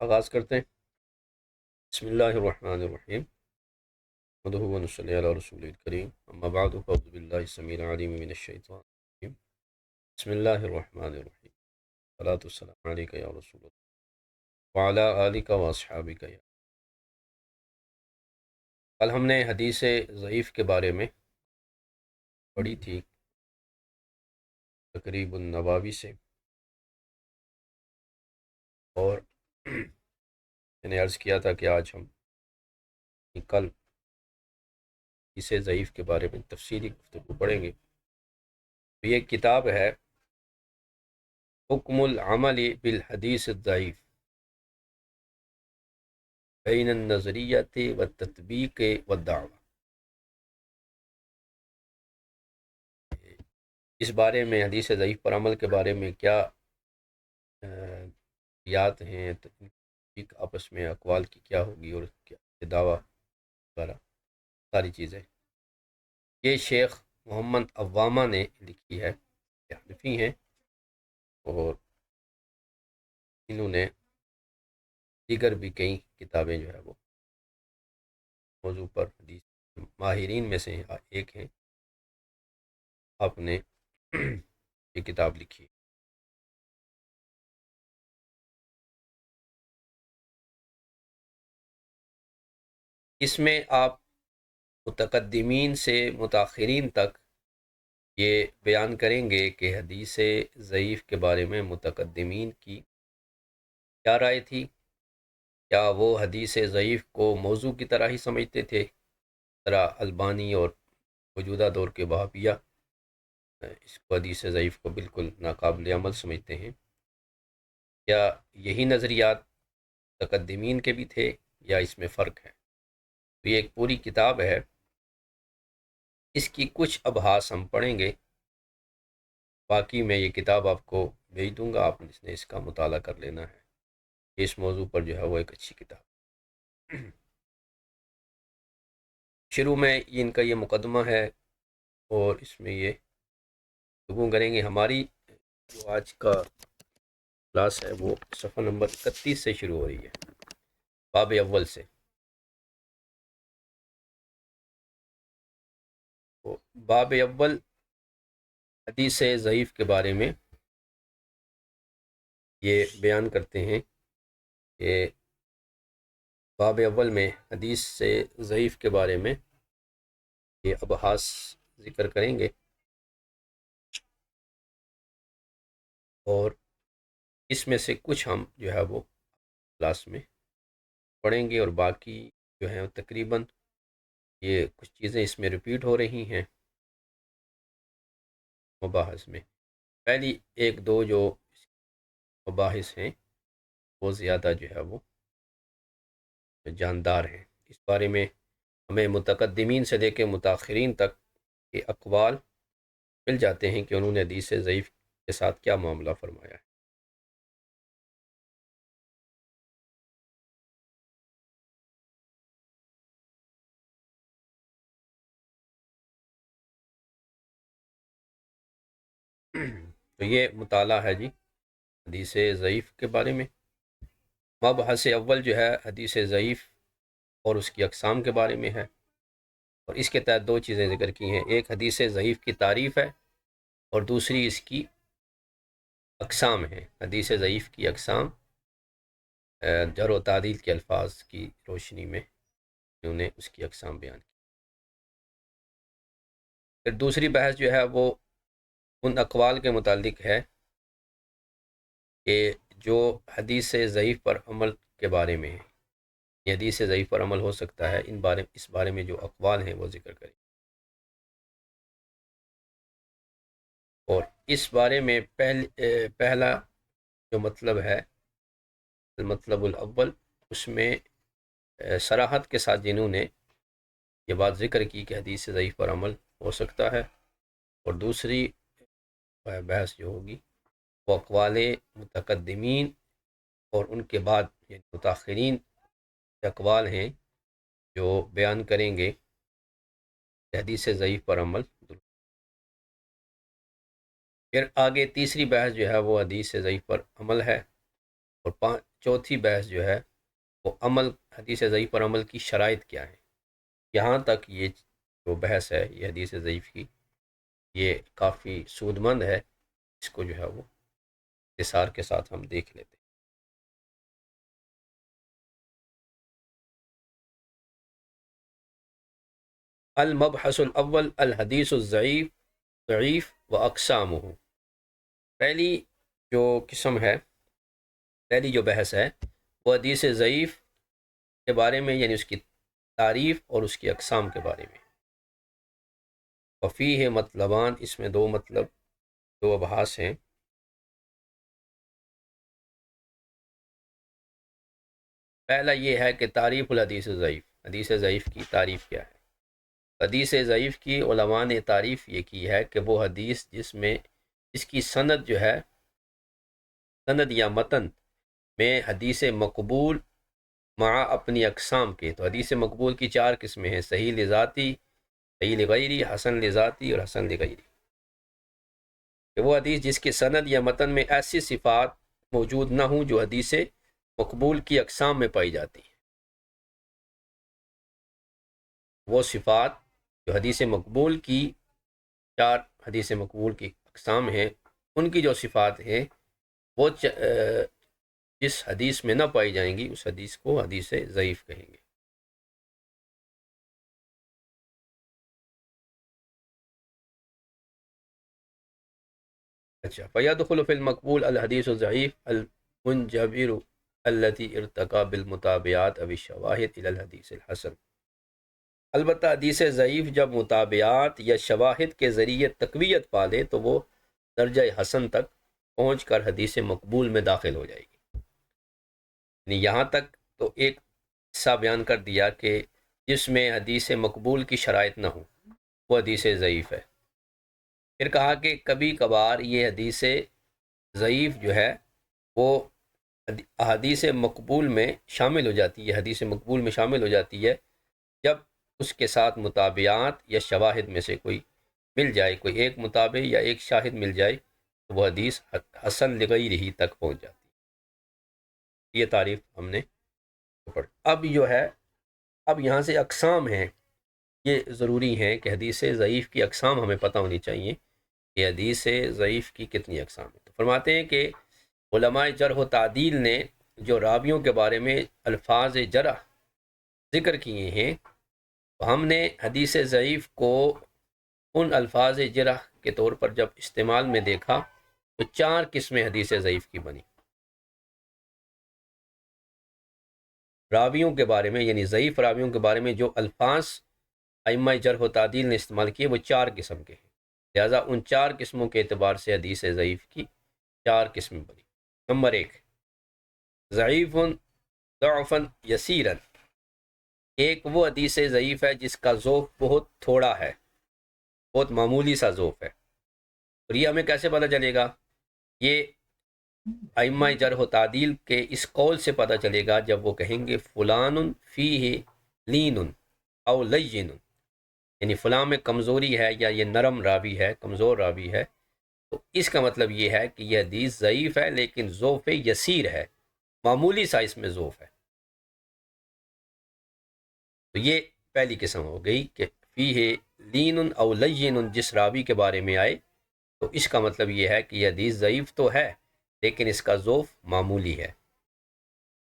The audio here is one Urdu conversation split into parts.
آغاز کرتے ہیں۔ بسم اللہ الرحمن الرحیم، نحمدہ و نصلی علی رسول الکریم، اما بعد فاعوذ باللہ السمیع العلیم من الشیطان الرجیم، بسم اللہ الرحمن الرحیم، صلاۃ والسلام علیک یا رسول اللہ وعلی آلک و اصحابک یا۔ کل ہم نے حدیث ضعیف کے بارے میں پڑھی تھی تقریب النواوی سے، اور میں نے عرض کیا تھا کہ آج ہم کل حدیث ضعیف کے بارے میں تفصیلی گفتگو پڑھیں گے۔ تو یہ کتاب ہے حکم العمل بالحدیث الضعیف بین النظریت و تطبیق و دعوی۔ اس بارے میں حدیث ضعیف پر عمل کے بارے میں کیا یات ہیں، تطبیق آپس میں اقوال کی کیا ہوگی، اور کیا دعویٰ وغیرہ ساری چیزیں، یہ شیخ محمد عوامہ نے لکھی ہے، یہ حنفی ہیں، اور انہوں نے دیگر بھی کئی کتابیں جو ہے وہ موضوع پر حدیث ماہرین میں سے ایک ہیں، آپ نے یہ کتاب لکھی ہے۔ اس میں آپ متقدمین سے متاخرین تک یہ بیان کریں گے کہ حدیث ضعیف کے بارے میں متقدمین کی کیا رائے تھی، کیا وہ حدیث ضعیف کو موضوع کی طرح ہی سمجھتے تھے، طرح البانی اور موجودہ دور کے وہابیہ اس کو حدیث ضعیف کو بالکل ناقابل عمل سمجھتے ہیں، یا یہی نظریات متقدمین کے بھی تھے، یا اس میں فرق ہے۔ تو یہ ایک پوری کتاب ہے، اس کی کچھ ابحاث ہم پڑھیں گے، باقی میں یہ کتاب آپ کو بھیج دوں گا، آپ نے اس کا مطالعہ کر لینا ہے۔ اس موضوع پر جو ہے وہ ایک اچھی کتاب۔ شروع میں ان کا یہ مقدمہ ہے، اور اس میں یہ گفتگو کریں گے۔ ہماری جو آج کا کلاس ہے وہ صفحہ نمبر 31 سے شروع ہو رہی ہے، باب اول سے۔ تو باب اول حدیث ضعیف کے بارے میں یہ بیان کرتے ہیں کہ باب اول میں حدیث سے ضعیف کے بارے میں یہ ابحاث ذکر کریں گے، اور اس میں سے کچھ ہم جو ہے وہ کلاس میں پڑھیں گے، اور باقی جو ہیں تقریباً یہ کچھ چیزیں اس میں ریپیٹ ہو رہی ہیں مباحث میں۔ پہلی ایک دو جو مباحث ہیں وہ زیادہ جو ہے وہ جاندار ہیں، اس بارے میں ہمیں متقدمین سے لے کے متاخرین تک کے اقوال مل جاتے ہیں کہ انہوں نے حدیث ضعیف کے ساتھ کیا معاملہ فرمایا ہے۔ تو یہ مطالعہ ہے جی حدیث ضعیف کے بارے میں۔ مبحث اول جو ہے حدیث ضعیف اور اس کی اقسام کے بارے میں ہے، اور اس کے تحت دو چیزیں ذکر کی ہیں، ایک حدیث ضعیف کی تعریف ہے، اور دوسری اس کی اقسام ہے۔ حدیث ضعیف کی اقسام جرح و تعدیل کے الفاظ کی روشنی میں انہوں نے اس کی اقسام بیان کی۔ پھر دوسری بحث جو ہے وہ ان اقوال کے متعلق ہے کہ جو حدیث ضعیف پر عمل کے بارے میں ہے، یہ حدیث ضعیف پر عمل ہو سکتا ہے، اس بارے میں جو اقوال ہیں وہ ذکر کریں، اور اس بارے میں پہلا جو مطلب ہے المطلب الاول، اس میں صراحت کے ساتھ جنہوں نے یہ بات ذکر کی کہ حدیث ضعیف پر عمل ہو سکتا ہے، اور دوسری بحث جو ہوگی وہ اقوال متقدمین اور ان کے بعد یعنی متاخرین کے اقوال ہیں جو بیان کریں گے کہ حدیث ضعیف پر عمل درست۔ پھر آگے تیسری بحث جو ہے وہ حدیث ضعیف پر عمل ہے، اور چوتھی بحث جو ہے وہ حدیث ضعیف پر عمل کی شرائط کیا ہیں. یہاں تک یہ جو بحث ہے یہ حدیث ضعیف کی، یہ کافی سود مند ہے. اس کو جو ہے وہ اختصار کے ساتھ ہم دیکھ لیتے ہیں. المبحث الاول الحدیث الضعیف ضعیف و اقسامہ. پہلی جو قسم ہے، پہلی جو بحث ہے وہ حدیث ضعیف کے بارے میں، یعنی اس کی تعریف اور اس کی اقسام کے بارے میں. وفیہ مطلبان، اس میں دو مطلب، دو ابحاث ہیں. پہلا یہ ہے کہ تعریف الحدیث ضعیف، حدیث ضعیف کی تعریف کیا ہے. حدیث ضعیف کی علماء نے تعریف یہ کی ہے کہ وہ حدیث جس کی سند جو ہے، سند یا متن میں حدیث مقبول مع اپنی اقسام کے. تو حدیث مقبول کی چار قسمیں ہیں: صحیح لذاتی، صحیح لغیری، حسن لذاتی اور حسن لغیری. کہ وہ حدیث جس کی سند یا متن میں ایسی صفات موجود نہ ہوں جو حدیث مقبول کی اقسام میں پائی جاتی ہیں. وہ صفات جو حدیث مقبول کی چار حدیث مقبول کی اقسام ہیں، ان کی جو صفات ہیں وہ جس حدیث میں نہ پائی جائیں گی اس حدیث کو حدیث ضعیف کہیں گے. اچھا، فیدخل فی المقبول الحدیث الضعیف المنجبر التی ارتقا بالمتابعات او الشواہد الی الحدیث الحسن. البتہ حدیث ضعیف جب متابعات یا شواہد کے ذریعے تقویت پا لے تو وہ درجہ حسن تک پہنچ کر حدیث مقبول میں داخل ہو جائے گی. یعنی یہاں تک تو ایک حصہ بیان کر دیا کہ جس میں حدیث مقبول کی شرائط نہ ہوں وہ حدیث ضعیف ہے. پھر کہا کہ کبھی کبھار یہ حدیث ضعیف جو ہے وہ حدیث مقبول میں شامل ہو جاتی ہے، حدیث مقبول میں شامل ہو جاتی ہے جب اس کے ساتھ متابعات یا شواہد میں سے کوئی مل جائے، کوئی ایک متابع یا ایک شاہد مل جائے تو وہ حدیث حسن لغیرہ ہی تک پہنچ جاتی ہے. یہ تعریف ہم نے پڑھی. اب جو ہے، اب یہاں سے اقسام ہیں، یہ ضروری ہیں کہ حدیث ضعیف کی اقسام ہمیں پتہ ہونی چاہیے کہ حدیث ضعیف کی کتنی اقسام ہیں. تو فرماتے ہیں کہ علماء جرح و تعدیل نے جو راویوں کے بارے میں الفاظ جرح ذکر کیے ہیں، تو ہم نے حدیث ضعیف کو ان الفاظ جرح کے طور پر جب استعمال میں دیکھا تو چار قسمیں حدیث ضعیف کی بنی. راویوں کے بارے میں، یعنی ضعیف راویوں کے بارے میں جو الفاظ ائمہ جرح و تعدیل نے استعمال کیے وہ چار قسم کے ہیں. لہٰذا ان چار قسموں کے اعتبار سے حدیث ضعیف کی چار قسمیں بنی. نمبر ایک، ضعیف ضعفا یسیرا. ایک وہ حدیث ضعیف ہے جس کا ذوف بہت تھوڑا ہے، بہت معمولی سا ذوف ہے. اور یہ ہمیں کیسے پتہ چلے گا؟ یہ ائمہ جرح و تعدیل کے اس قول سے پتہ چلے گا جب وہ کہیں گے فلان فیہ لین او لین، یعنی فلاں میں کمزوری ہے یا یہ نرم راوی ہے، کمزور راوی ہے. تو اس کا مطلب یہ ہے کہ یہ حدیث ضعیف ہے لیکن ذوف یسیر ہے، معمولی سا اس میں ذوف ہے. تو یہ پہلی قسم ہو گئی کہ فیہ لین او لین، جس راوی کے بارے میں آئے تو اس کا مطلب یہ ہے کہ یہ حدیث ضعیف تو ہے لیکن اس کا ذوف معمولی ہے.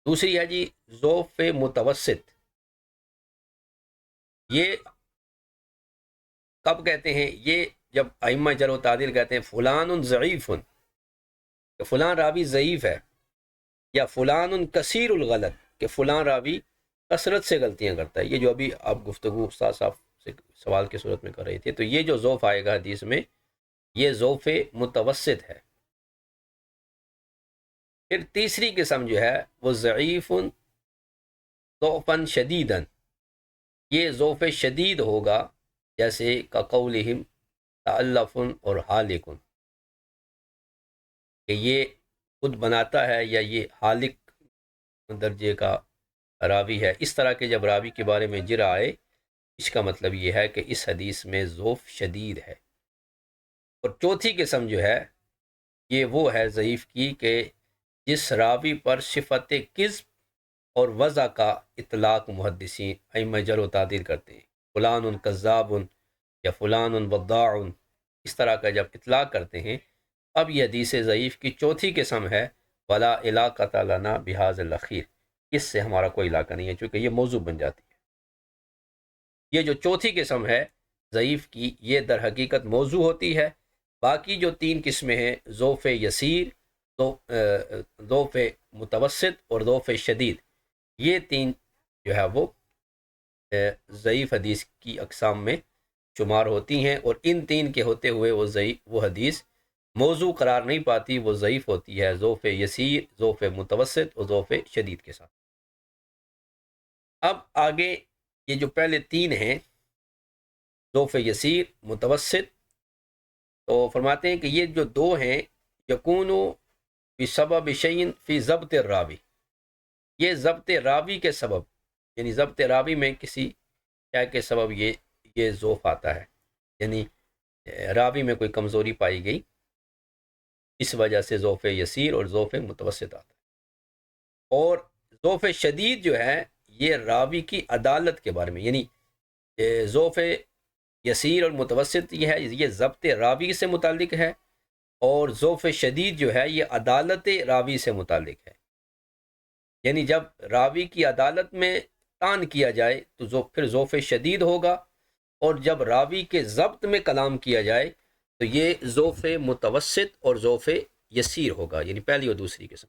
دوسری ہے جی ذوف متوسط. یہ کب کہتے ہیں؟ یہ جب ائمہ جرح و تعدیل کہتے ہیں فلان ضعیف، کہ فلاں راوی ضعیف ہے، یا فلان کثیر الغلط، کہ فلاں راوی کثرت سے غلطیاں کرتا ہے. یہ جو ابھی آپ گفتگو استاد صاحب سے سوال کی صورت میں کر رہے تھے، تو یہ جو ذوف آئے گا حدیث میں یہ ذوف متوسط ہے. پھر تیسری قسم جو ہے وہ ضعیف ضعفا شدیدا. یہ ذوف شدید ہوگا جیسے کقولہم تألف اور حالق، کہ یہ خود بناتا ہے یا یہ حالق درجے کا راوی ہے. اس طرح کے جب راوی کے بارے میں جرح آئے اس کا مطلب یہ ہے کہ اس حدیث میں ذوف شدید ہے. اور چوتھی قسم جو ہے یہ وہ ہے ضعیف کی کہ جس راوی پر صفت کذب اور وضع کا اطلاق محدثین ائمہ جرح و تعدیل کرتے ہیں، فلان کذاب یا فلان وضاع، اس طرح کا جب اطلاق کرتے ہیں، اب یہ حدیث ضعیف کی چوتھی قسم ہے، ولا علاقۃ لنا بہذا الاخیر، اس سے ہمارا کوئی علاقہ نہیں ہے، چونکہ یہ موضوع بن جاتی ہے۔ یہ جو چوتھی قسم ہے ضعیف کی، یہ در حقیقت موضوع ہوتی ہے۔ باقی جو تین قسمیں ہیں، ضعف یسیر، ضعف متوسط اور ضعف شدید، یہ تین جو ہے وہ ضعیف حدیث کی اقسام میں شمار ہوتی ہیں، اور ان تین کے ہوتے ہوئے وہ حدیث موضوع قرار نہیں پاتی، وہ ضعیف ہوتی ہے ضعف یسیر، ضعف متوسط اور ضعف شدید کے ساتھ۔ اب آگے یہ جو پہلے تین ہیں، ضعف یسیر، متوسط، تو فرماتے ہیں کہ یہ جو دو ہیں، یکون بسبب شیء فی ضبط الراوی، یہ ضبط راوی کے سبب، یعنی ضبط راوی میں کسی کیا کے سبب یہ ضعف آتا ہے، یعنی راوی میں کوئی کمزوری پائی گئی، اس وجہ سے ضعف یسیر اور ضعف متوسط آتا ہے۔ اور ضعف شدید جو ہے یہ راوی کی عدالت کے بارے میں، یعنی ضعف یسیر اور متوسط یہ ہے، یہ ضبط راوی سے متعلق ہے، اور ضعف شدید جو ہے یہ عدالت راوی سے متعلق ہے، یعنی جب راوی کی عدالت میں طعن کیا جائے تو پھر ضعف شدید ہوگا، اور جب راوی کے ضبط میں کلام کیا جائے تو یہ ضعف متوسط اور ضعف یسیر ہوگا، یعنی پہلی اور دوسری قسم۔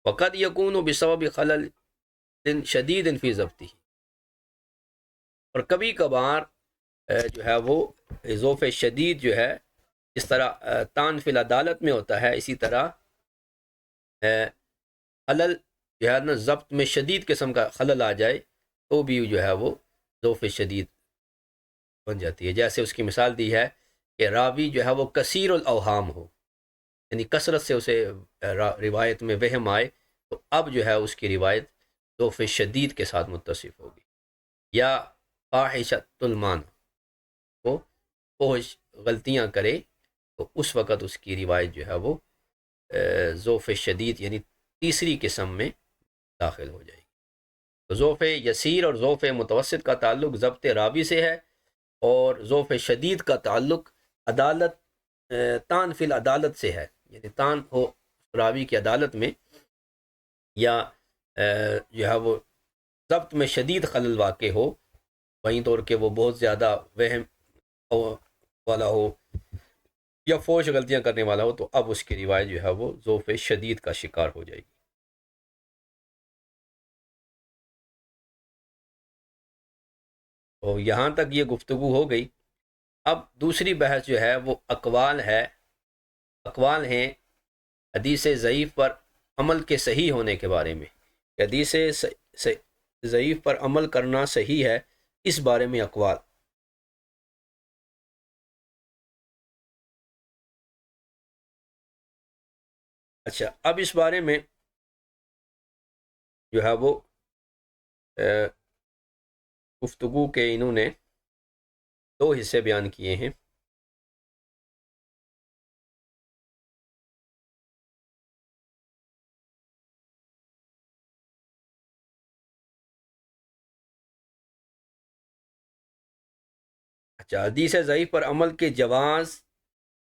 وقد یکون بسبب خلل شدید فی ضبطہ، اور کبھی کبھار جو ہے وہ ضعف شدید جو ہے اس طرح طعن فی العدالت میں ہوتا ہے، اسی طرح خلل جو ہے نا ضبط میں شدید قسم کا خلل آ جائے تو بھی جو ہے وہ ضعف شدید بن جاتی ہے۔ جیسے اس کی مثال دی ہے کہ راوی جو ہے وہ کثیر الاوہام ہو، یعنی کثرت سے اسے روایت میں وہم آئے، تو اب جو ہے اس کی روایت ضعف شدید کے ساتھ متصف ہوگی۔ یا فاحشۃ المان، وہ فحش غلطیاں کرے تو اس وقت اس کی روایت جو ہے وہ ضعف شدید یعنی تیسری قسم میں داخل ہو جائے گی۔ تو ضعف یسیر اور ضعف متوسط کا تعلق ضبط راوی سے ہے، اور ضعف شدید کا تعلق عدالت طعن فی العدالت سے ہے، یعنی طعن ہو راوی کی عدالت میں، یا جو ہے وہ ضبط میں شدید خلل واقع ہو، وہیں طور کہ وہ بہت زیادہ وہم والا ہو یا فوش غلطیاں کرنے والا ہو، تو اب اس کی روایت جو ہے وہ ضعف شدید کا شکار ہو جائے گی۔ تو یہاں تک یہ گفتگو ہو گئی۔ اب دوسری بحث جو ہے وہ اقوال ہے، اقوال ہیں حدیث ضعیف پر عمل کے صحیح ہونے کے بارے میں، حدیث ضعیف پر عمل کرنا صحیح ہے، اس بارے میں اقوال۔ اچھا، اب اس بارے میں جو ہے وہ گفتگو کے انہوں نے دو حصے بیان کیے ہیں۔ اچھا، حدیث ضعیف پر عمل کے جواز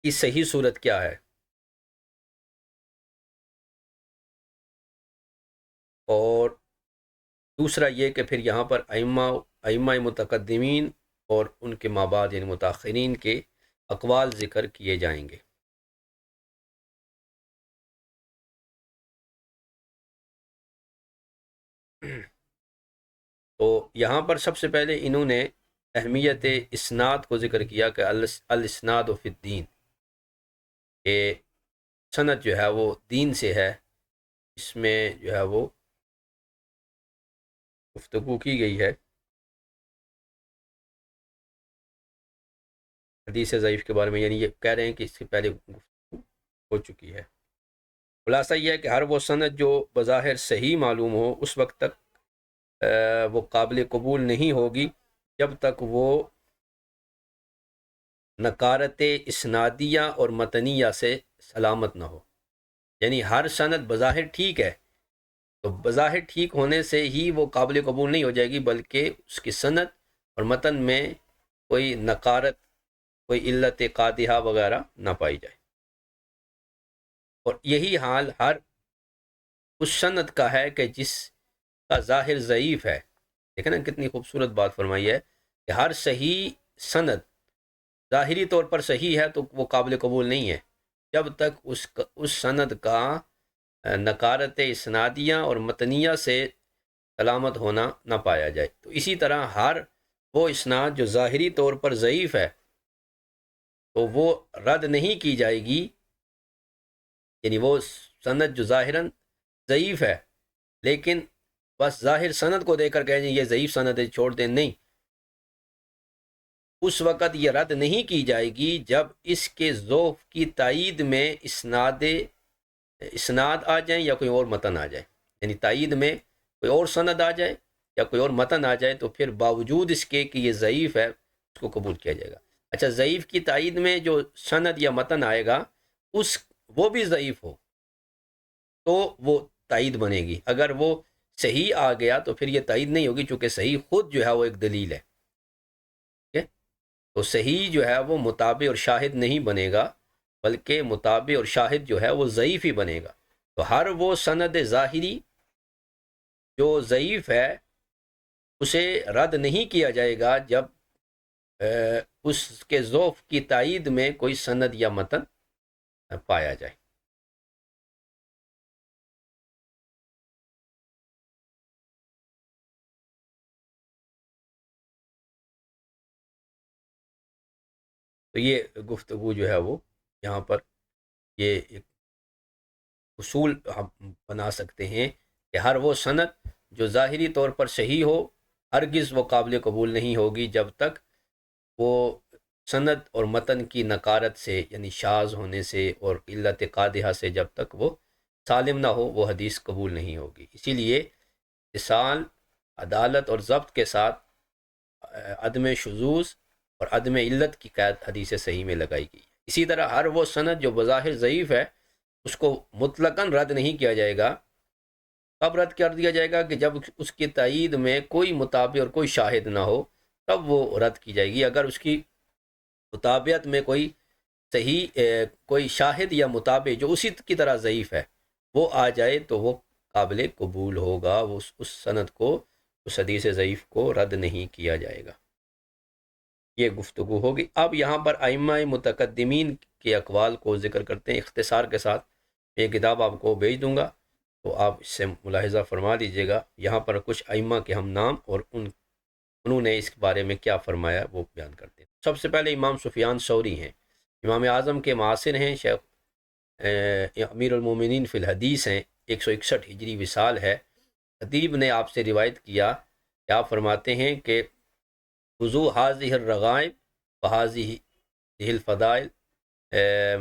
کی صحیح صورت کیا ہے، اور دوسرا یہ کہ پھر یہاں پر ائمہ متقدمین اور ان کے مابعد یعنی متاخرین کے اقوال ذکر کیے جائیں گے۔ تو یہاں پر سب سے پہلے انہوں نے اہمیت اسناد کو ذکر کیا کہ الاسناد فی الدین، کہ سند جو ہے وہ دین سے ہے، اس میں جو ہے وہ گفتگو کی گئی ہے حدیث ضعیف کے بارے میں، یعنی یہ کہہ رہے ہیں کہ اس سے پہلے گفتگو ہو چکی ہے۔ خلاصہ یہ ہے کہ ہر وہ سند جو بظاہر صحیح معلوم ہو اس وقت تک وہ قابل قبول نہیں ہوگی جب تک وہ نکارت اسنادیہ اور متنیہ سے سلامت نہ ہو۔ یعنی ہر سند بظاہر ٹھیک ہے، تو بظاہر ٹھیک ہونے سے ہی وہ قابل قبول نہیں ہو جائے گی، بلکہ اس کی سند اور متن میں کوئی نقارت، کوئی علت قادحہ وغیرہ نہ پائی جائے۔ اور یہی حال ہر اس سند کا ہے کہ جس کا ظاہر ضعیف ہے۔ دیکھیں نا کتنی خوبصورت بات فرمائی ہے کہ ہر صحیح سند ظاہری طور پر صحیح ہے تو وہ قابل قبول نہیں ہے جب تک اس سند کا نکارت اسنادیہ اور متنیہ سے سلامت ہونا نہ پایا جائے۔ تو اسی طرح ہر وہ اسناد جو ظاہری طور پر ضعیف ہے تو وہ رد نہیں کی جائے گی، یعنی وہ سند جو ظاہراً ضعیف ہے لیکن بس ظاہر سند کو دے کر کہیں یہ ضعیف سند ہے چھوڑ دیں، نہیں، اس وقت یہ رد نہیں کی جائے گی جب اس کے ضعف کی تائید میں اسناد آ جائیں یا کوئی اور متن آ جائے، یعنی تائید میں کوئی اور سند آ جائے یا کوئی اور متن آ جائے تو پھر باوجود اس کے کہ یہ ضعیف ہے اس کو قبول کیا جائے گا۔ اچھا، ضعیف کی تائید میں جو سند یا متن آئے گا وہ بھی ضعیف ہو تو وہ تائید بنے گی، اگر وہ صحیح آ گیا تو پھر یہ تائید نہیں ہوگی، چونکہ صحیح خود جو ہے وہ ایک دلیل ہے، ٹھیک ہے؟ تو صحیح جو ہے وہ متابع اور شاہد نہیں بنے گا، بلکہ متابع اور شاہد جو ہے وہ ضعیف ہی بنے گا۔ تو ہر وہ سند ظاہری جو ضعیف ہے اسے رد نہیں کیا جائے گا جب اس کے ضعف کی تائید میں کوئی سند یا متن پایا جائے۔ تو یہ گفتگو جو ہے وہ یہاں پر یہ ایک اصول ہم بنا سکتے ہیں کہ ہر وہ سند جو ظاہری طور پر صحیح ہو ہرگز وہ قابل قبول نہیں ہوگی جب تک وہ سند اور متن کی نکارت سے، یعنی شاذ ہونے سے اور علت قادحہ سے جب تک وہ سالم نہ ہو وہ حدیث قبول نہیں ہوگی۔ اسی لیے اتصال، عدالت اور ضبط کے ساتھ عدم شذوذ اور عدم علت کی قید حدیث صحیح میں لگائی گئی۔ اسی طرح ہر وہ سند جو بظاہر ضعیف ہے اس کو مطلقاً رد نہیں کیا جائے گا۔ کب رد کر دیا جائے گا؟ کہ جب اس کی تائید میں کوئی متابع اور کوئی شاہد نہ ہو تب وہ رد کی جائے گی۔ اگر اس کی مطابعت میں کوئی صحیح کوئی شاہد یا متابع جو اسی کی طرح ضعیف ہے وہ آ جائے تو وہ قابل قبول ہوگا، وہ اس سند کو، اس حدیث ضعیف کو رد نہیں کیا جائے گا۔ یہ گفتگو ہوگی۔ اب یہاں پر ائمہ متقدمین کے اقوال کو ذکر کرتے ہیں اختصار کے ساتھ۔ یہ کتاب آپ کو بھیج دوں گا تو آپ اس سے ملاحظہ فرما لیجئے گا۔ یہاں پر کچھ ائمہ کے ہم نام اور انہوں نے اس بارے میں کیا فرمایا وہ بیان کرتے ہیں۔ سب سے پہلے امام سفیان ثوری ہیں، امام اعظم کے معاصر ہیں، شیخ امیر المومنین فی الحدیث ہیں، 161 ہجری وصال ہے۔ خطیب نے آپ سے روایت کیا کہ آپ فرماتے ہیں کہ خذوا هذه الرغائب وهذه الفضائل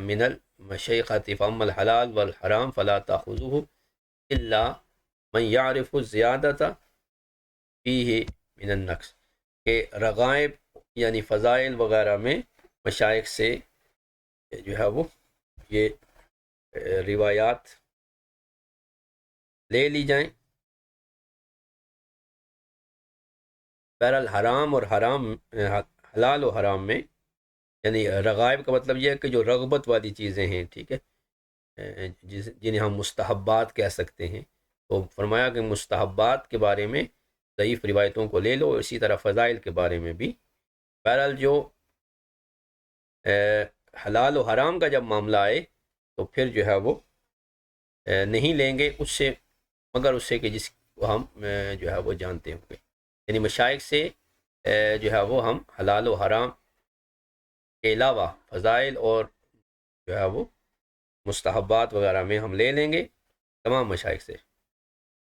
من المشیخۃ فاما الحلال والحرام فلا تاخذوه الا من يعرف الزیادۃ فیہ من النقص، کہ رغائب یعنی فضائل وغیرہ میں مشائخ سے جو ہے وہ یہ روایات لے لی جائیں۔ بہرحال حرام اور حلال و حرام میں، یعنی رغائب کا مطلب یہ ہے کہ جو رغبت والی چیزیں ہیں، ٹھیک ہے، جنہیں ہم مستحبات کہہ سکتے ہیں، تو فرمایا کہ مستحبات کے بارے میں ضعیف روایتوں کو لے لو، اسی طرح فضائل کے بارے میں بھی۔ بہرحال جو حلال و حرام کا جب معاملہ آئے تو پھر جو ہے وہ نہیں لیں گے اس سے، مگر اس سے کہ جس کو ہم جو ہے وہ جانتے ہوں گے، یعنی مشائخ سے جو ہے وہ ہم حلال و حرام کے علاوہ فضائل اور جو ہے وہ مستحبات وغیرہ میں ہم لے لیں گے تمام مشائخ سے۔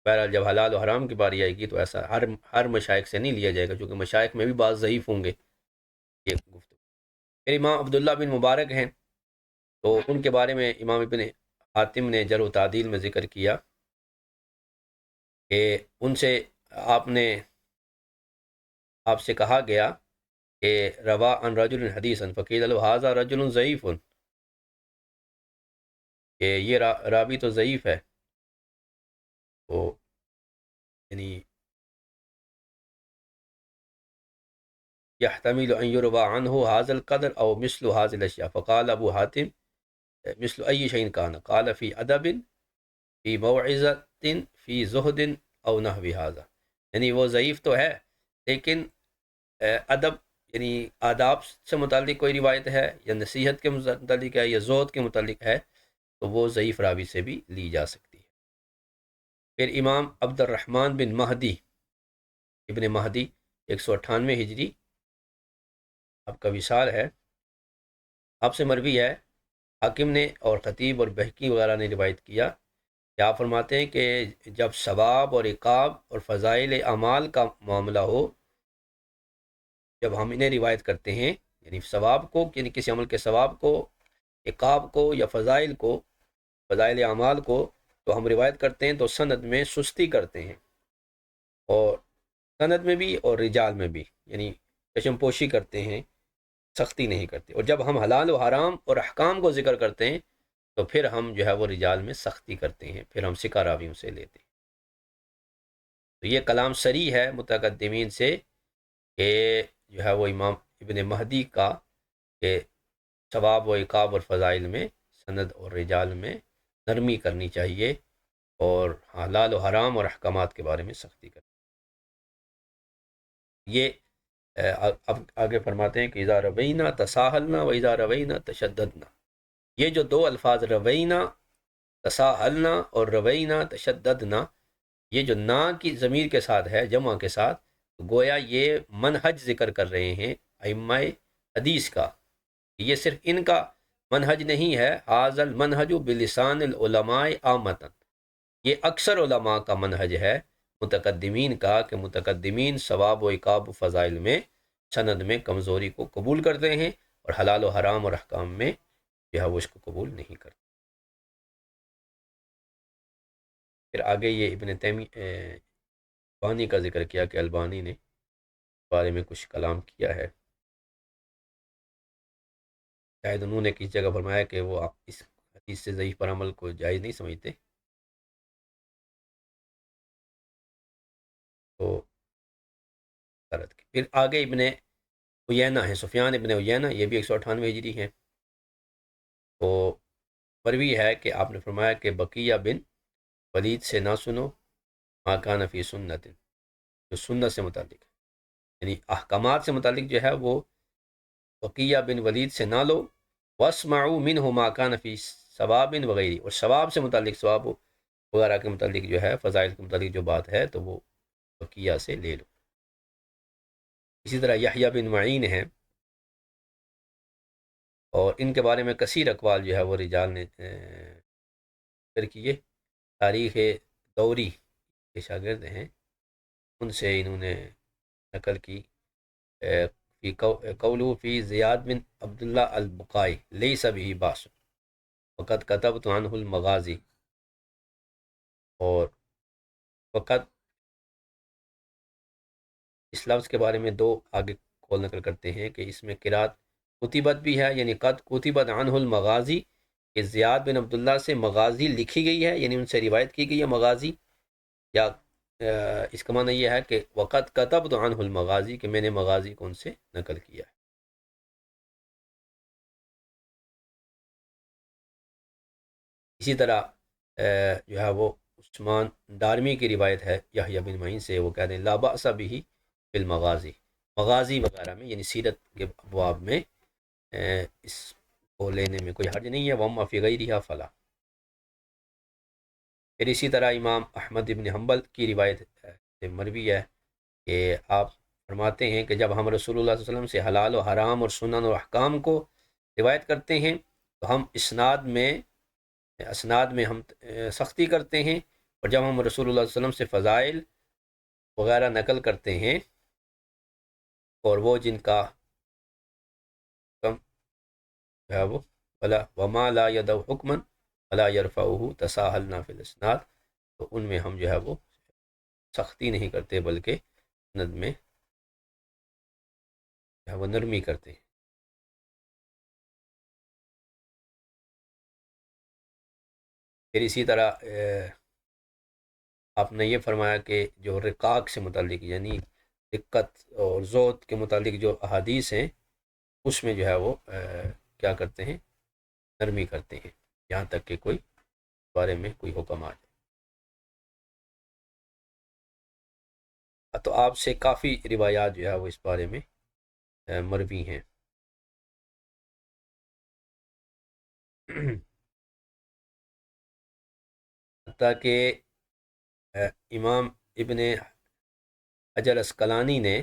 بہرحال جب حلال و حرام کی باری آئے گی تو ایسا ہر مشائخ سے نہیں لیا جائے گا، کیونکہ مشائخ میں بھی بعض ضعیف ہوں گے۔ یہ گفتگو پھر امام عبداللہ بن مبارک ہیں، تو ان کے بارے میں امام ابن حاتم نے جرح و تعدیل میں ذکر کیا کہ ان سے آپ سے کہا گیا کہ روا عن رجل حدیثا فقیل له هذا رجل ضعیف، کہ یہ راوی تو ضعیف ہے، تو یعنی يحتمل أن يروى عنه هذا القدر أو مثل هذه الأشياء، فقال أبو حاتم مثل أي شيء كان، قال في أدب، في موعظة، في زہد أو نحو هذا. یعنی وہ ضعیف تو ہے لیکن ادب یعنی آداب سے متعلق کوئی روایت ہے یا نصیحت کے متعلق ہے یا زہد کے متعلق ہے تو وہ ضعیف راوی سے بھی لی جا سکتی ہے۔ پھر امام عبد الرحمن بن مہدی ابن مہدی 198 ہجری آپ کا وصال ہے، آپ سے مروی ہے، حاکم نے اور خطیب اور بہقی وغیرہ نے روایت کیا کہ آپ فرماتے ہیں کہ جب ثواب اور عقاب اور فضائل اعمال کا معاملہ ہو، جب ہم انہیں روایت کرتے ہیں یعنی ثواب کو، یعنی کسی عمل کے ثواب کو، عقاب کو یا فضائل کو، فضائل اعمال کو، تو ہم روایت کرتے ہیں تو سند میں سستی کرتے ہیں، اور سند میں بھی اور رجال میں بھی، یعنی چشم پوشی کرتے ہیں، سختی نہیں کرتے، اور جب ہم حلال و حرام اور احکام کو ذکر کرتے ہیں تو پھر ہم جو ہے وہ رجال میں سختی کرتے ہیں، پھر ہم ثقہ راویوں سے لیتے ہیں۔ تو یہ کلام صریح ہے متقدمین سے کہ جو ہے وہ امام ابن مہدی کا کہ ثواب و عقاب اور فضائل میں سند اور رجال میں نرمی کرنی چاہیے، اور حلال و حرام اور احکامات کے بارے میں سختی کرنی۔ یہ اب آگے فرماتے ہیں کہ اذا روینا تساہلنا و اذا روینا تشددنا، یہ جو دو الفاظ روینا تساہلنا اور روینا تشددنا، یہ جو نا کی ضمیر کے ساتھ ہے جمع کے ساتھ، گویا یہ منہج ذکر کر رہے ہیں ائمہ حدیث کا، یہ صرف ان کا منہج نہیں ہے، حاذ المنہج بلسان العلماء عامۃ، یہ اکثر علماء کا منہج ہے متقدمین کا، کہ متقدمین ثواب و عقاب و فضائل میں سند میں کمزوری کو قبول کرتے ہیں اور حلال و حرام اور احکام میں جو ہے وہ اس کو قبول نہیں کرتے۔ پھر آگے یہ ابن البانی کا ذکر کیا کہ البانی نے اس بارے میں کچھ کلام کیا ہے، شاید انہوں نے کس جگہ فرمایا کہ وہ اس حدیث سے ضعیف پر عمل کو جائز نہیں سمجھتے، تو پھر آگے ابن عیینہ ہے، سفیان ابن عیینہ، یہ بھی 198 ہجری ہیں، تو مروی ہے کہ آپ نے فرمایا کہ بقیہ بن ولید سے نہ سنو ما کان فی سنت، جو سنت سے متعلق ہے، یعنی احکامات سے متعلق جو ہے وہ بقیہ بن ولید سے نہ لو، واسمعوا منہ ما کان فی ثواب وغیرہ، اور ثواب سے متعلق، ثواب وغیرہ کے متعلق جو ہے، فضائل کے متعلق جو بات ہے تو وہ بقیہ سے لے لو۔ اسی طرح یحییٰ بن معین ہیں، اور ان کے بارے میں کثیر اقوال جو ہے وہ رجال نے ذکر کیے، تاریخ دوری کے شاگرد ہیں، ان سے انہوں نے نقل کی فی قولو فی زیاد بن عبداللہ البقائی لیس بہ باس وقد کتبت عنہ المغازی، اور وقت اس لفظ کے بارے میں دو آگے قول نقل کرتے ہیں کہ اس میں قرات کتبت بھی ہے، یعنی قد کتبت عنہ المغازی، کہ زیاد بن عبداللہ سے مغازی لکھی گئی ہے، یعنی ان سے روایت کی گئی ہے مغازی، یا اس کا معنی یہ ہے کہ وقت کتبت عنہ المغازی، کہ میں نے مغازی کو ان سے نقل کیا ہے۔ اسی طرح جو ہے وہ عثمان دارمی کی روایت ہے یحییٰ بن معین سے، وہ کہتے ہیں لا بأس بہ فی المغازی، مغازی وغیرہ میں یعنی سیرت کے ابواب میں اس کو لینے میں کوئی حرج نہیں ہے، وَأَمَّا فِي غَيْرِهَا فَلَا۔ پھر اسی طرح امام احمد ابن حنبل کی روایت سے مروی ہے کہ آپ فرماتے ہیں کہ جب ہم رسول اللہ صلی اللہ علیہ وسلم سے حلال و حرام اور سنن اور احکام کو روایت کرتے ہیں تو ہم اسناد میں ہم سختی کرتے ہیں، اور جب ہم رسول اللہ صلی اللہ علیہ وسلم سے فضائل وغیرہ نقل کرتے ہیں اور وہ جن کا کم ہے وہ ولا وما لا يدع حکما ولا يرفعه تساہلنا فی الاسناد، تو ان میں ہم جو ہے وہ سختی نہیں کرتے بلکہ سند میں جو ہے وہ نرمی کرتے ہیں۔ پھر اسی طرح آپ نے یہ فرمایا کہ جو رقاق سے متعلق یعنی دقت اور ذوت کے متعلق جو احادیث ہیں اس میں جو ہے وہ کیا کرتے ہیں، نرمی کرتے ہیں یہاں تک کہ کوئی بارے میں کوئی حکم آ جائے۔ تو آپ سے کافی روایات جو ہے وہ اس بارے میں مروی ہیں۔ حتیٰ کہ امام ابن حجر اسقلانی نے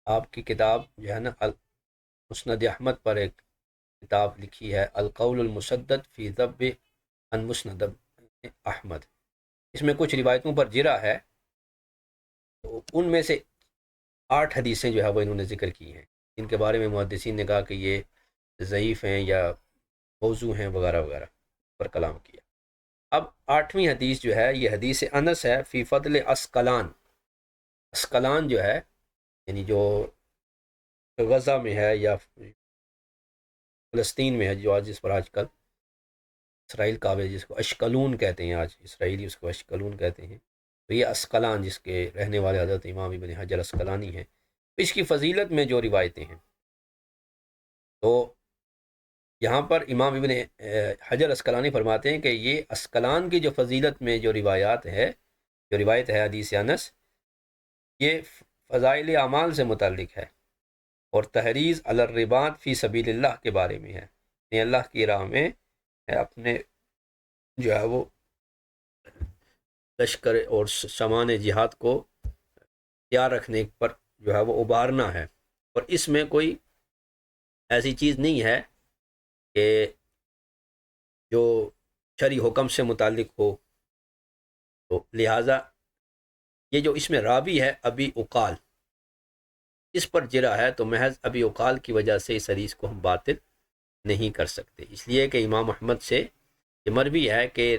آپ کی کتاب جو ہے نا مسند احمد پر ایک کتاب لکھی ہے، القول المسدد فی ذب عن مسند احمد۔ اس میں کچھ روایتوں پر جرا ہے، تو ان میں سے 8 حدیثیں جو ہے وہ انہوں نے ذکر کی ہیں، ان کے بارے میں محدثین نے کہا کہ یہ ضعیف ہیں یا موضوع ہیں وغیرہ وغیرہ پر کلام کیا۔ اب 8ویں حدیث جو ہے یہ حدیث انس ہے، فی فضل اسقلان۔ اسقلان جو ہے یعنی جو غزہ میں ہے یا فلسطین میں ہے، جو جس پر آج کل اسرائیل قابل، جس کو اشکلون کہتے ہیں، آج اسرائیلی اس کو اشکلون کہتے ہیں، تو یہ اسقلان جس کے رہنے والے حضرت امام ابن حجر اسقلانی ہیں۔ اس کی فضیلت میں جو روایتیں ہیں، تو یہاں پر امام ابن حجر اسقلانی فرماتے ہیں کہ یہ اسقلان کی جو فضیلت میں جو روایات ہے، جو روایت ہے حدیث انس، یہ فضائل اعمال سے متعلق ہے اور تحریض علی الرباط فی سبیل اللہ کے بارے میں ہے، یعنی اللہ کی راہ میں اپنے جو ہے وہ لشکر اور سامان جہاد کو تیار رکھنے پر جو ہے وہ ابھارنا ہے، اور اس میں کوئی ایسی چیز نہیں ہے کہ جو شرعی حکم سے متعلق ہو، تو لہٰذا یہ جو اس میں راوی ہے ابی اقال، اس پر جرا ہے، تو محض ابی اقال کی وجہ سے اس حدیث کو ہم باطل نہیں کر سکتے، اس لیے کہ امام احمد سے یہ مروی ہے کہ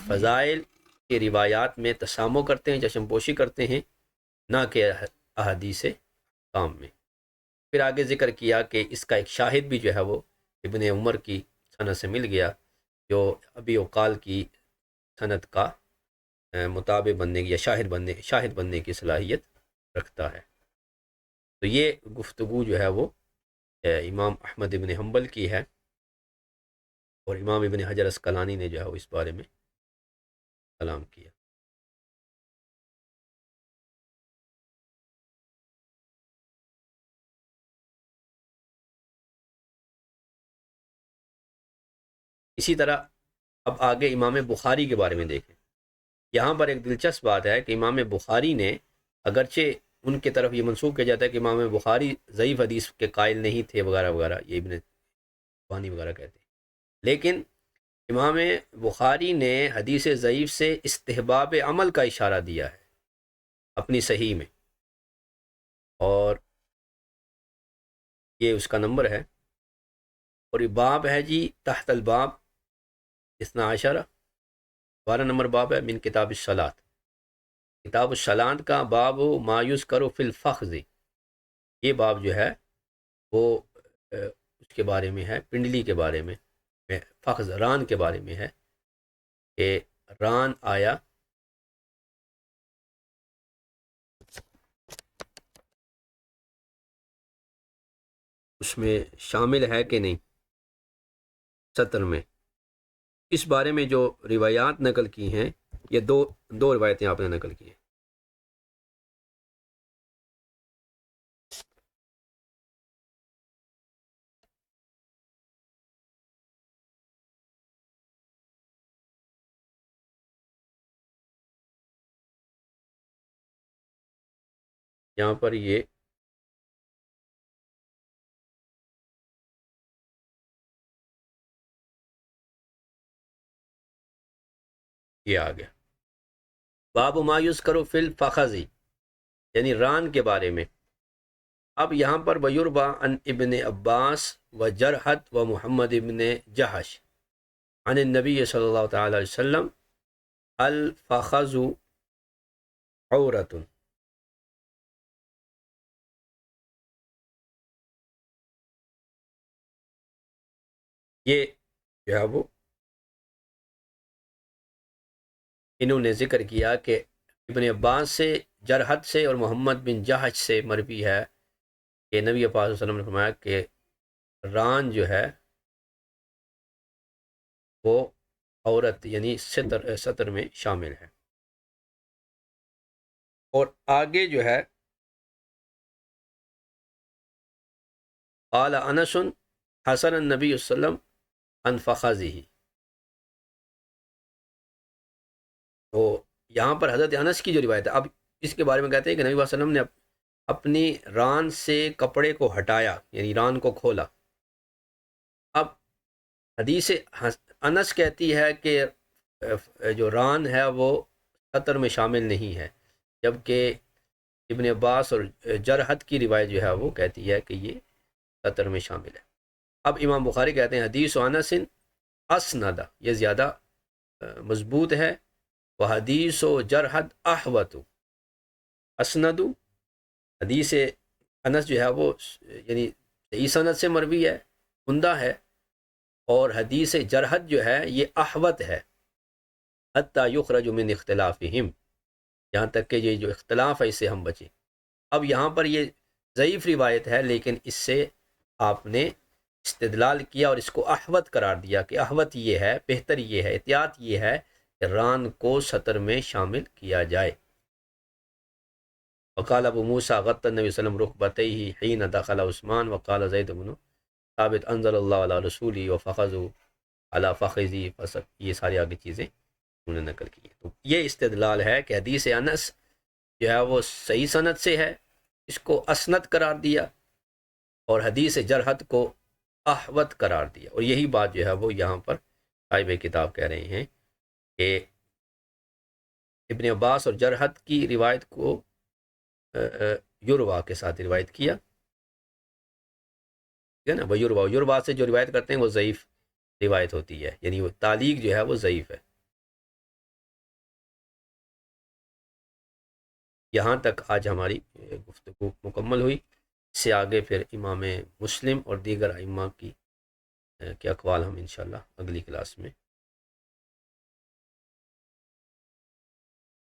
فضائل کی روایات میں تسامح کرتے ہیں، چشم پوشی کرتے ہیں، نہ کہ احادیث کام میں۔ پھر آگے ذکر کیا کہ اس کا ایک شاہد بھی جو ہے وہ ابن عمر کی سند سے مل گیا، جو ابی اقال کی سند کا مطابق بننے کی یا شاہد بننے کی صلاحیت رکھتا ہے۔ تو یہ گفتگو جو ہے وہ امام احمد ابن حنبل کی ہے، اور امام ابن حجر اسقلانی نے جو ہے وہ اس بارے میں کلام کیا۔ اسی طرح اب آگے امام بخاری کے بارے میں دیکھیں۔ یہاں پر ایک دلچسپ بات ہے کہ امام بخاری نے، اگرچہ ان کی طرف یہ منسوخ کیا جاتا ہے کہ امام بخاری ضعیف حدیث کے قائل نہیں تھے وغیرہ وغیرہ، یہ ابن بانی وغیرہ کہتے ہیں، لیکن امام بخاری نے حدیث ضعیف سے استحباب عمل کا اشارہ دیا ہے اپنی صحیح میں، اور یہ اس کا نمبر ہے، اور یہ باب ہے جی تحت الباب 12، 12 نمبر باب ہے، من کتاب الصلاۃ، کتاب الصلاۃ کا باب مایوس کرو فی الفخذ، یہ باب جو ہے وہ اس کے بارے میں ہے، پنڈلی کے بارے میں، فخذ ران کے بارے میں ہے کہ ران آیا اس میں شامل ہے کہ نہیں سطر میں۔ اس بارے میں جو روایات نقل کی ہیں، یہ دو روایتیں آپ نے نقل کی ہیں۔ یہاں پر یہ آ گیا باب مایوس کرو فی الفخذ، یعنی ران کے بارے میں۔ اب یہاں پر ویربا عن ابن عباس و جرحت و محمد ابن جہش عن النبی صلی اللہ تعالی علیہ وسلم الفخذ عورت، یہ جو ہے وہ انہوں نے ذکر کیا کہ ابن عباس سے، جرحد سے اور محمد بن جہش سے مروی ہے کہ نبی پاک صلی اللہ علیہ وسلم نے فرمایا کہ ران جو ہے وہ عورت یعنی ستر میں شامل ہے۔ اور آگے جو ہے قال انس حسن النبی صلی اللہ علیہ وسلم عن فخذہ، تو یہاں پر حضرت انس کی جو روایت ہے، اب اس کے بارے میں کہتے ہیں کہ نبی صلی اللہ علیہ وسلم نے اپنی ران سے کپڑے کو ہٹایا، یعنی ران کو کھولا۔ اب حدیث انس کہتی ہے کہ جو ران ہے وہ سطر میں شامل نہیں ہے، جبکہ ابن عباس اور جرحد کی روایت جو ہے وہ کہتی ہے کہ یہ سطر میں شامل ہے۔ اب امام بخاری کہتے ہیں حدیث انس اسندہ، یہ زیادہ مضبوط ہے، وہ حدیث و جرحد احوت اسند، حدیث انس جو ہے وہ یعنی صحیح سند سے مروی ہے، عمدہ ہے، اور حدیث جرحد جو ہے یہ احوت ہے، حتی یخرج من اختلافہم، یہاں تک کہ یہ جو اختلاف ہے اس سے ہم بچیں۔ اب یہاں پر یہ ضعیف روایت ہے، لیکن اس سے آپ نے استدلال کیا اور اس کو احوت قرار دیا کہ احوت یہ ہے، بہتر یہ ہے، احتیاط یہ ہے کہ ران کو سطر میں شامل کیا جائے۔ وقال ابو موسیٰ غطى النبی صلی اللہ علیہ وسلم رکبتیہ حین دخل عثمان، وقال زید بن ثابت انزل اللہ علی رسولی وفخذوا علی فخذی، یہ ساری آگے چیزیں انہوں نے نقل کی ہیں۔ تو یہ استدلال ہے کہ حدیث انس جو ہے وہ صحیح سند سے ہے، اس کو اسند قرار دیا، اور حدیث جرحد کو احوت قرار دیا، اور یہی بات جو ہے وہ یہاں پر صاحب کتاب کہہ رہے ہیں کہ ابن عباس اور جرحد کی روایت کو یوروا کے ساتھ روایت کیا، ٹھیک ہے نا، وہ یوروا سے جو روایت کرتے ہیں وہ ضعیف روایت ہوتی ہے، یعنی وہ تعلیق جو ہے وہ ضعیف ہے۔ یہاں تک آج ہماری گفتگو مکمل ہوئی، اس سے آگے پھر امام مسلم اور دیگر ائمہ کی کے اقوال ہم انشاءاللہ اگلی کلاس میں